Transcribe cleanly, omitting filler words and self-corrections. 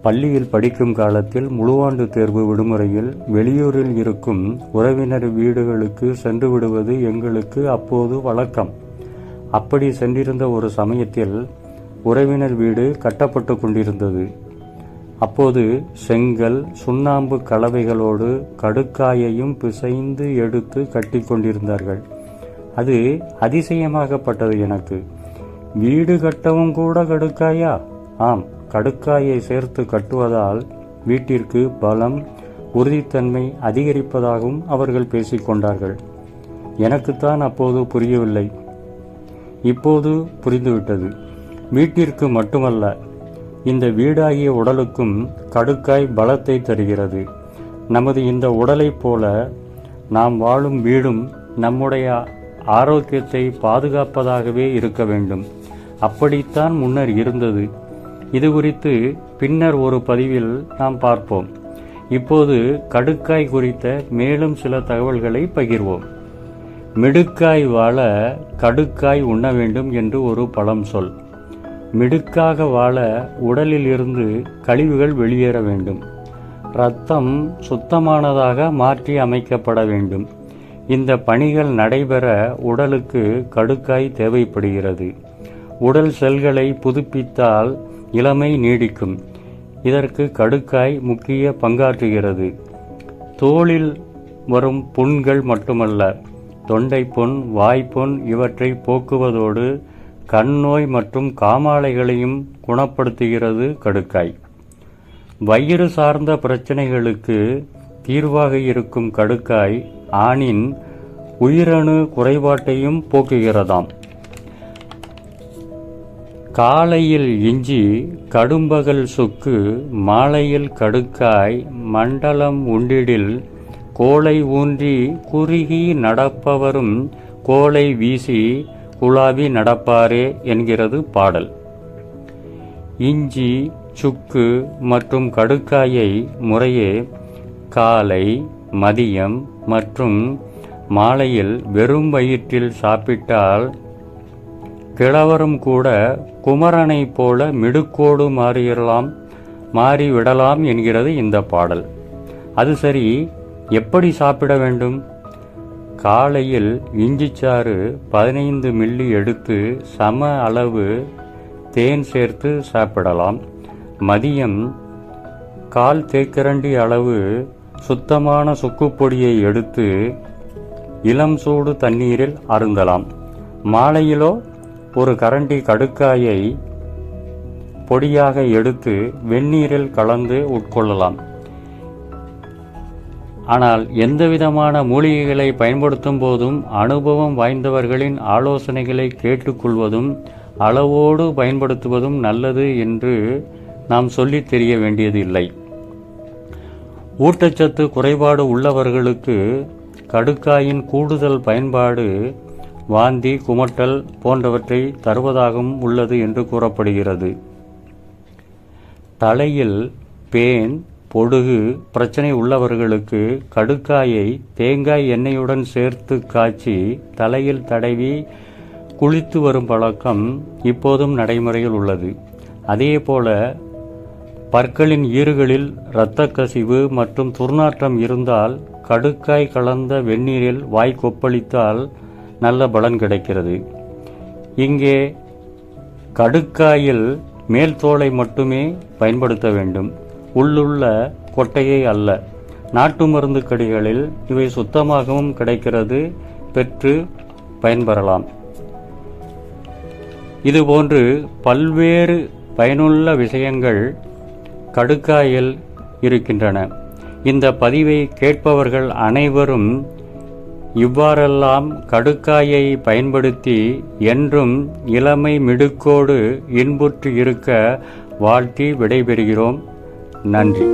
பள்ளியில் படிக்கும் காலத்தில் முழுவாண்டு தேர்வு விடுமுறையில் வெளியூரில் இருக்கும் உறவினர் வீடுகளுக்கு சென்று விடுவது எங்களுக்கு அப்போது வழக்கம். அப்படி சென்றிருந்த ஒரு சமயத்தில் உறவினர் வீடு கட்டப்பட்டு கொண்டிருந்தது. அப்போது செங்கல் சுண்ணாம்பு கலவைகளோடு கடுக்காயையும் பிசைந்து எடுத்து கட்டி கொண்டிருந்தார்கள். அது அதிசயமாகப்பட்டது எனக்கு. வீடு கட்டவும் கூட கடுக்காயா? ஆம், கடுக்காயை சேர்த்து கட்டுவதால் வீட்டிற்கு பலம் உறுதித்தன்மை அதிகரிப்பதாகவும் அவர்கள் பேசிக்கொண்டார்கள். எனக்குத்தான் அப்போது புரியவில்லை. இப்போது புரிந்துவிட்டது. வீட்டிற்கு மட்டுமல்ல, இந்த வீடாகிய உடலுக்கும் கடுக்காய் பலத்தை தருகிறது. நமது இந்த உடலைப் போல நாம் வாழும் வீடும் நம்முடைய ஆரோக்கியத்தை பாதுகாப்பதாகவே இருக்க வேண்டும். அப்படித்தான் முன்னர் இருந்தது. இது குறித்து பின்னர் ஒரு பதிவில் நாம் பார்ப்போம். இப்போது கடுக்காய் குறித்த மேலும் சில தகவல்களை பகிர்வோம். மிடுக்காய் வாழ கடுக்காய் உண்ண வேண்டும் என்று ஒரு பழம் சொல். மிடுக்காக வாழ உடலில் இருந்து கழிவுகள் வெளியேற வேண்டும். இரத்தம் சுத்தமானதாக மாற்றி அமைக்கப்பட வேண்டும். இந்த பணிகள் நடைபெற உடலுக்கு கடுக்காய் தேவைப்படுகிறது. உடல் செல்களை புதுப்பித்தால் இளமை நீடிக்கும். இதற்கு கடுக்காய் முக்கிய பங்காற்றுகிறது. தோலில் வரும் புண்கள் மட்டுமல்ல, தொண்டை புண், வாய்ப்புண் இவற்றை போக்குவதோடு கண் நோய் மற்றும் காமாலைகளையும் குணப்படுத்துகிறது கடுக்காய். வயிறு சார்ந்த பிரச்சனைகளுக்கு தீர்வாக இருக்கும் கடுக்காய் ஆணின் உயிரணு குறைபாட்டையும் போக்குகிறதாம். காலையில் இஞ்சி, கடும்பகல் சுக்கு, மாலையில் கடுக்காய், மண்டலம் உண்டிடில் கோலை ஊன்றி குறுகி நடப்பவரும் கோலை வீசி குழாவி நடப்பாரே என்கிறது பாடல். இஞ்சி, சுக்கு மற்றும் கடுக்காயை முறையே காலை, மதியம் மற்றும் மாலையில் வெறும் வயிற்றில் சாப்பிட்டால் கிழவரும் கூட குமரனை போல மிடுக்கோடு மாறிவிடலாம் என்கிறது இந்த பாடல். அது சரி, எப்படி சாப்பிட வேண்டும்? காலையில் இஞ்சிச்சாறு 15 மில்லி எடுத்து சம அளவு தேன் சேர்த்து சாப்பிடலாம். மதியம் 1/4 தேக்கரண்டி அளவு சுத்தமான சுக்குப்பொடியை எடுத்து இளம் சூடு தண்ணீரில் அருந்தலாம். மாலையிலோ 1 கரண்டி கடுக்காயை பொடியாக எடுத்து வெந்நீரில் கலந்து உட்கொள்ளலாம். ஆனால் எந்தவிதமான மூலிகைகளை பயன்படுத்தும் போதும் அனுபவம் வாய்ந்தவர்களின் ஆலோசனைகளை கேட்டுக்கொள்வதும் அளவோடு பயன்படுத்துவதும் நல்லது என்று நாம் சொல்லித் தெரிய வேண்டியது இல்லை. ஊட்டச்சத்து குறைபாடு உள்ளவர்களுக்கு கடுக்காயின் கூடுதல் பயன்பாடு வாந்தி, குமட்டல் போன்றவற்றை தருவதாகவும் உள்ளது என்று கூறப்படுகிறது. தலையில் பேன், பொடுகு பிரச்சனை உள்ளவர்களுக்கு கடுக்காயை தேங்காய் எண்ணெயுடன் சேர்த்து காய்ச்சி தலையில் தடவி குளித்து வரும் பழக்கம் இப்போதும் நடைமுறையில் உள்ளது. அதேபோல பற்களின் ஈறுகளில் இரத்த கசிவு மற்றும் துர்நாற்றம் இருந்தால் கடுக்காய் கலந்த வெந்நீரில் வாய் கொப்பளித்தால் நல்ல பலன் கிடைக்கிறது. இங்கே கடுக்காயில் மேல் தோலை மட்டுமே பயன்படுத்த வேண்டும், உள்ளுள்ள கொட்டையை அல்ல. நாட்டு மருந்து கடைகளில் இவை சுத்தமாகவும் கிடைக்கிறது, பெற்று பயன்பெறலாம். இதுபோன்று பல்வேறு பயனுள்ள விஷயங்கள் கடுக்காயில் இருக்கின்றன. இந்த பதிவை கேட்பவர்கள் அனைவரும் இவ்வாறெல்லாம் கடுக்காயை பயன்படுத்தி என்றும் இளமை மிடுக்கோடு இன்புற்று இருக்க வாழ்த்தி விடைபெறுகிறோம். நன்றி.